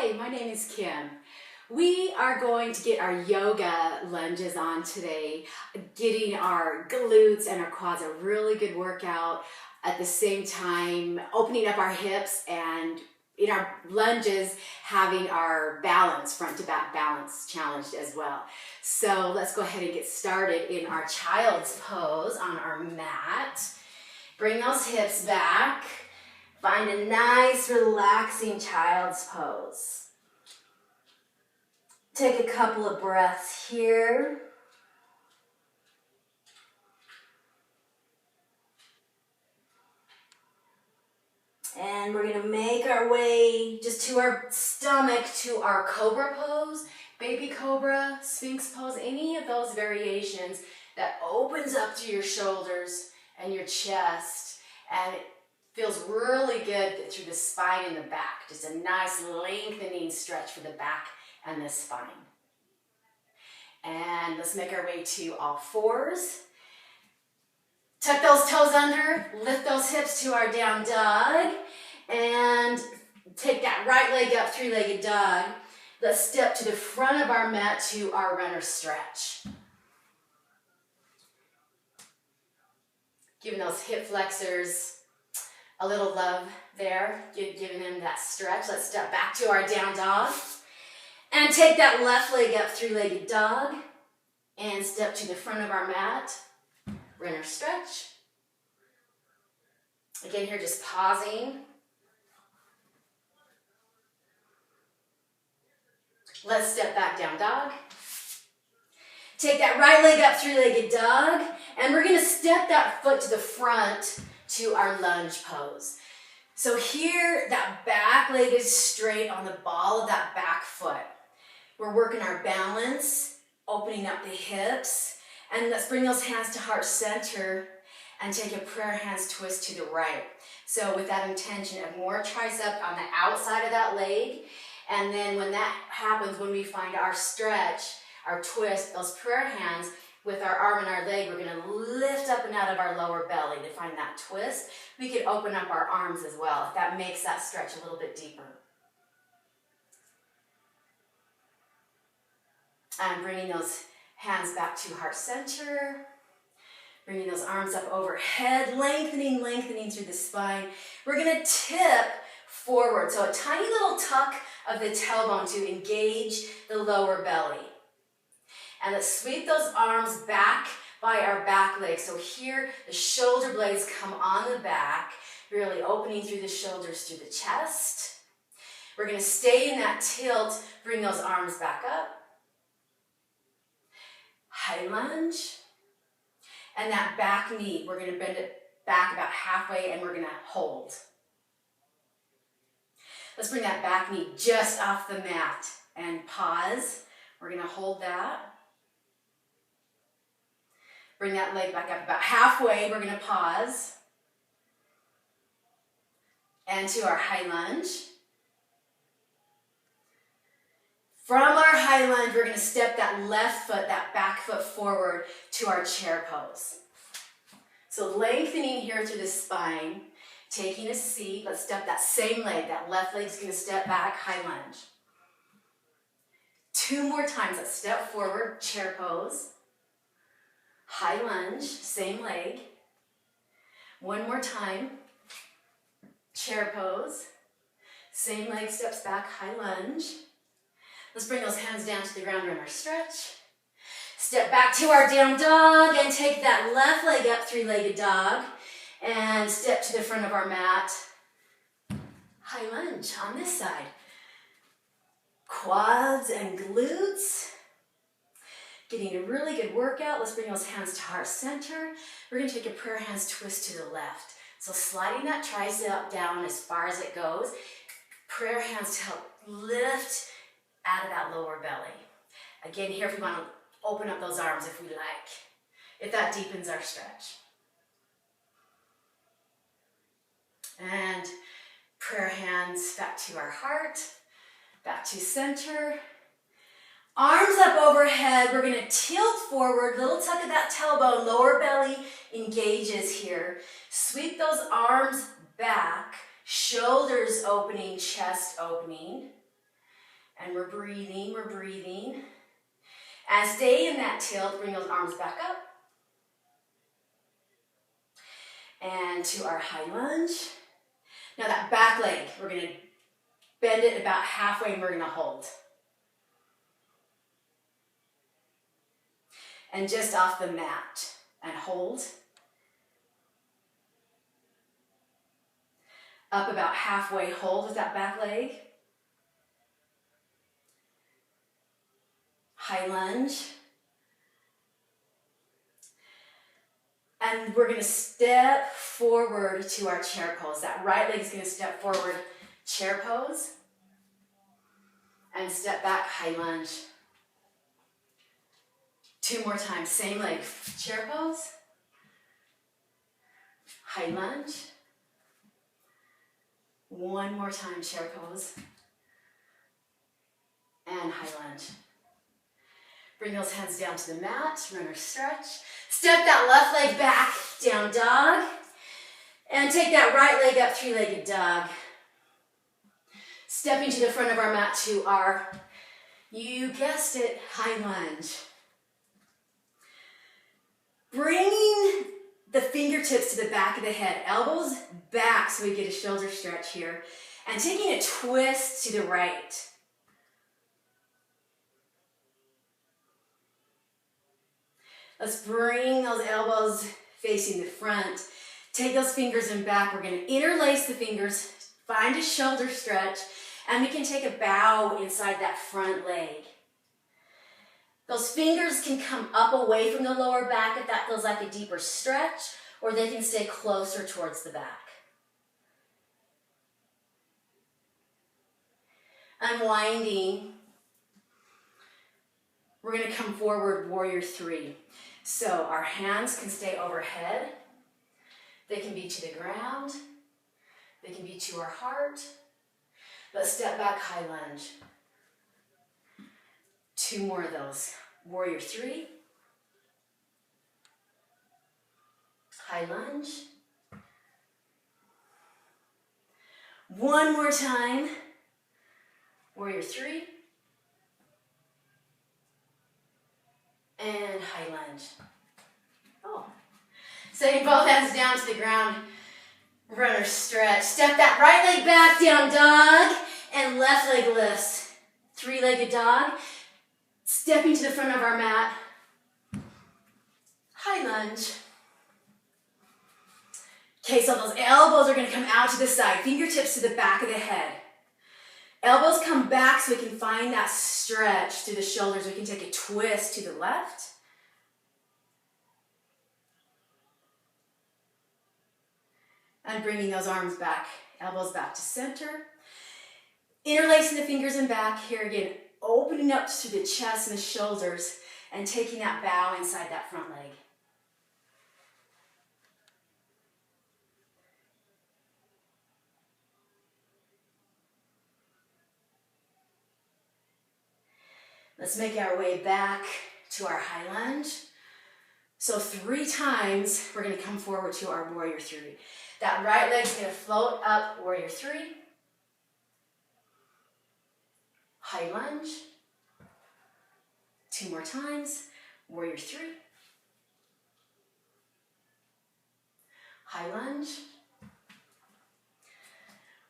Hi, my name is Kim. We are going to get our yoga lunges on today, getting our glutes and our quads a really good workout, at the same time opening up our hips, and in our lunges having our balance, front to back balance challenged as well. So let's go ahead and get started in our child's pose on our mat. Bring those hips back. Find a nice, relaxing child's pose. Take a couple of breaths here. And we're going to make our way just to our stomach, to our cobra pose, baby cobra, sphinx pose, any of those variations that opens up to your shoulders and your chest, and it feels really good through the spine and the back. Just a nice lengthening stretch for the back and the spine. And let's make our way to all fours. Tuck those toes under, lift those hips to our down dog, and take that right leg up, three-legged dog. Let's step to the front of our mat to our runner stretch. Giving those hip flexors a little love there, giving them that stretch. Let's step back to our down dog and take that left leg up, three-legged dog, and step to the front of our mat, runner stretch. Again, here just pausing. Let's step back, down dog. Take that right leg up, three-legged dog, and we're gonna step that foot to the front to our lunge pose. So here, that back leg is straight on the ball of that back foot. We're working our balance, opening up the hips, and let's bring those hands to heart center and take a prayer hands twist to the right. So with that intention of more tricep on the outside of that leg, and then when that happens, when we find our stretch, our twist, those prayer hands, with our arm and our leg, we're going to lift up and out of our lower belly to find that twist. We could open up our arms as well, if that makes that stretch a little bit deeper. And bringing those hands back to heart center. Bringing those arms up overhead, lengthening through the spine. We're going to tip forward, so a tiny little tuck of the tailbone to engage the lower belly. And let's sweep those arms back by our back leg. So here, the shoulder blades come on the back, really opening through the shoulders, through the chest. We're going to stay in that tilt, bring those arms back up. High lunge. And that back knee, we're going to bend it back about halfway, and we're going to hold. Let's bring that back knee just off the mat and pause. We're going to hold that. Bring that leg back up about halfway. We're going to pause. And to our high lunge. From our high lunge, we're going to step that left foot, that back foot forward to our chair pose. So lengthening here through the spine, taking a seat. Let's step that same leg. That left leg's going to step back, high lunge. 2 more times. Let's step forward, chair pose. High lunge, same leg. 1 more time. Chair pose. Same leg steps back, high lunge. Let's bring those hands down to the ground, runner stretch. Step back to our down dog and take that left leg up, three-legged dog, and step to the front of our mat. High lunge on this side. Quads and glutes. Getting a really good workout. Let's bring those hands to heart center. We're going to take a prayer hands twist to the left. So sliding that tricep down as far as it goes. Prayer hands to help lift out of that lower belly. Again, here if we want to open up those arms if we like. If that deepens our stretch. And prayer hands back to our heart. Back to center. Arms up overhead, we're going to tilt forward, little tuck of that tailbone, lower belly engages here. Sweep those arms back, shoulders opening, chest opening. And we're breathing, we're breathing. And stay in that tilt, bring those arms back up. And to our high lunge. Now that back leg, we're going to bend it about halfway and we're going to hold. And just off the mat and hold. Up about halfway, hold with that back leg. High lunge. And we're going to step forward to our chair pose. That right leg is going to step forward, chair pose. And step back, high lunge. 2 more times, same leg, chair pose. High lunge. 1 more time, chair pose. And high lunge. Bring those hands down to the mat, runner stretch. Step that left leg back, down dog. And take that right leg up, 3-legged dog. Stepping to the front of our mat to our, you guessed it, high lunge. Bringing the fingertips to the back of the head, elbows back so we get a shoulder stretch here. And taking a twist to the right. Let's bring those elbows facing the front. Take those fingers in back. We're going to interlace the fingers, find a shoulder stretch, and we can take a bow inside that front leg. Those fingers can come up away from the lower back if that feels like a deeper stretch, or they can stay closer towards the back. Unwinding. We're going to come forward, warrior 3. So our hands can stay overhead. They can be to the ground. They can be to our heart. Let's step back, high lunge. 2 more of those. Warrior 3. High lunge. 1 more time. Warrior 3. And high lunge. Oh. Setting both hands down to the ground. Runner stretch. Step that right leg back, down dog. And left leg lifts. 3-legged dog. Stepping to the front of our mat. High lunge. Okay, so those elbows are going to come out to the side. Fingertips to the back of the head. Elbows come back so we can find that stretch through the shoulders. We can take a twist to the left. And bringing those arms back, elbows back to center. Interlacing the fingers in back. Here again, opening up to the chest and the shoulders and taking that bow inside that front leg. Let's make our way back to our high lunge. So 3 times, we're going to come forward to our warrior 3. That right leg's going to float up, warrior 3. High lunge. 2 more times, warrior 3. High lunge.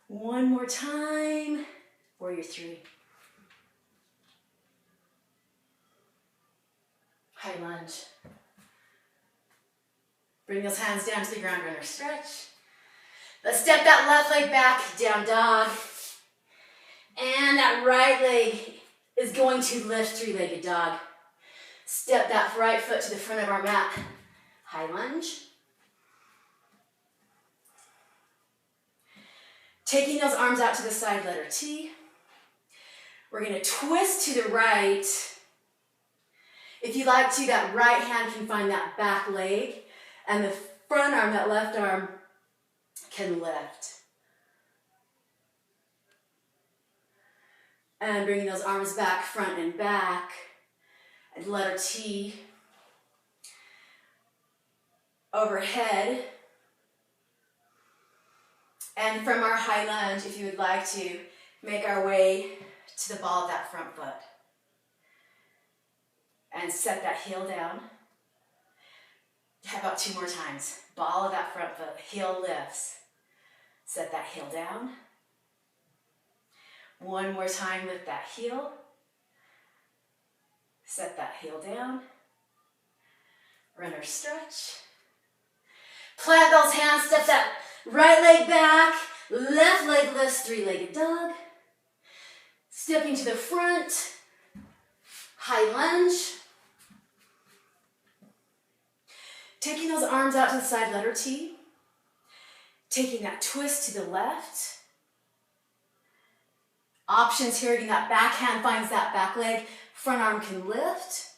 1 more time, warrior 3. High lunge. Bring those hands down to the ground, runner stretch. Let's step that left leg back, down dog. And that right leg is going to lift, 3-legged dog. Step that right foot to the front of our mat. High lunge. Taking those arms out to the side, letter T. We're going to twist to the right. If you like to, that right hand can find that back leg, and the front arm, that left arm, can lift. And bringing those arms back, front and back, and letter T. Overhead. And from our high lunge, if you would like to, make our way to the ball of that front foot. And set that heel down. How about 2 more times? Ball of that front foot, heel lifts. Set that heel down. 1 more time, lift that heel. Set that heel down. Runner stretch. Plant those hands, step that right leg back. Left leg lifts, 3-legged dog. Stepping to the front. High lunge. Taking those arms out to the side, letter T. Taking that twist to the left. Options here, again, that back hand finds that back leg. Front arm can lift.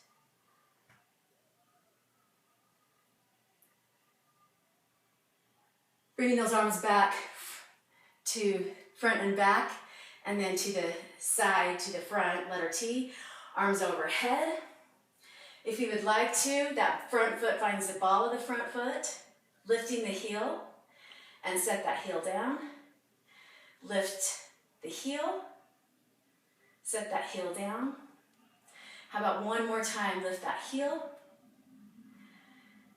Bringing those arms back to front and back, and then to the side, to the front, letter T. Arms overhead. If you would like to, that front foot finds the ball of the front foot, lifting the heel, and set that heel down. Lift the heel, set that heel down. How about 1 more time, lift that heel,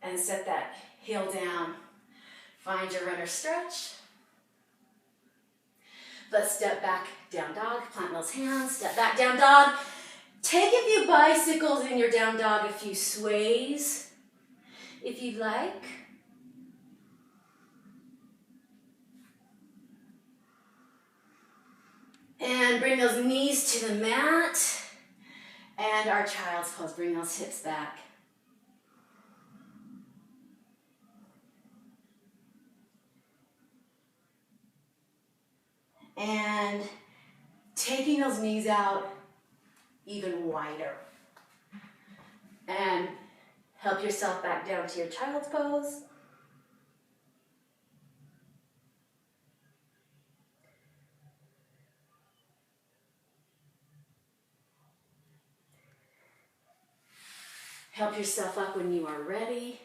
and set that heel down. Find your runner stretch. Let's step back, down dog, plant those hands, step back, down dog. Take a few bicycles in your down dog, a few sways, if you'd like. And bring those knees to the mat. And our child's pose, bring those hips back. And taking those knees out even wider. And help yourself back down to your child's pose. Help yourself up when you are ready.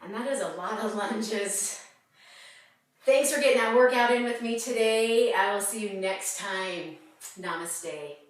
And that is a lot of lunges. Thanks for getting that workout in with me today. I will see you next time. Namaste.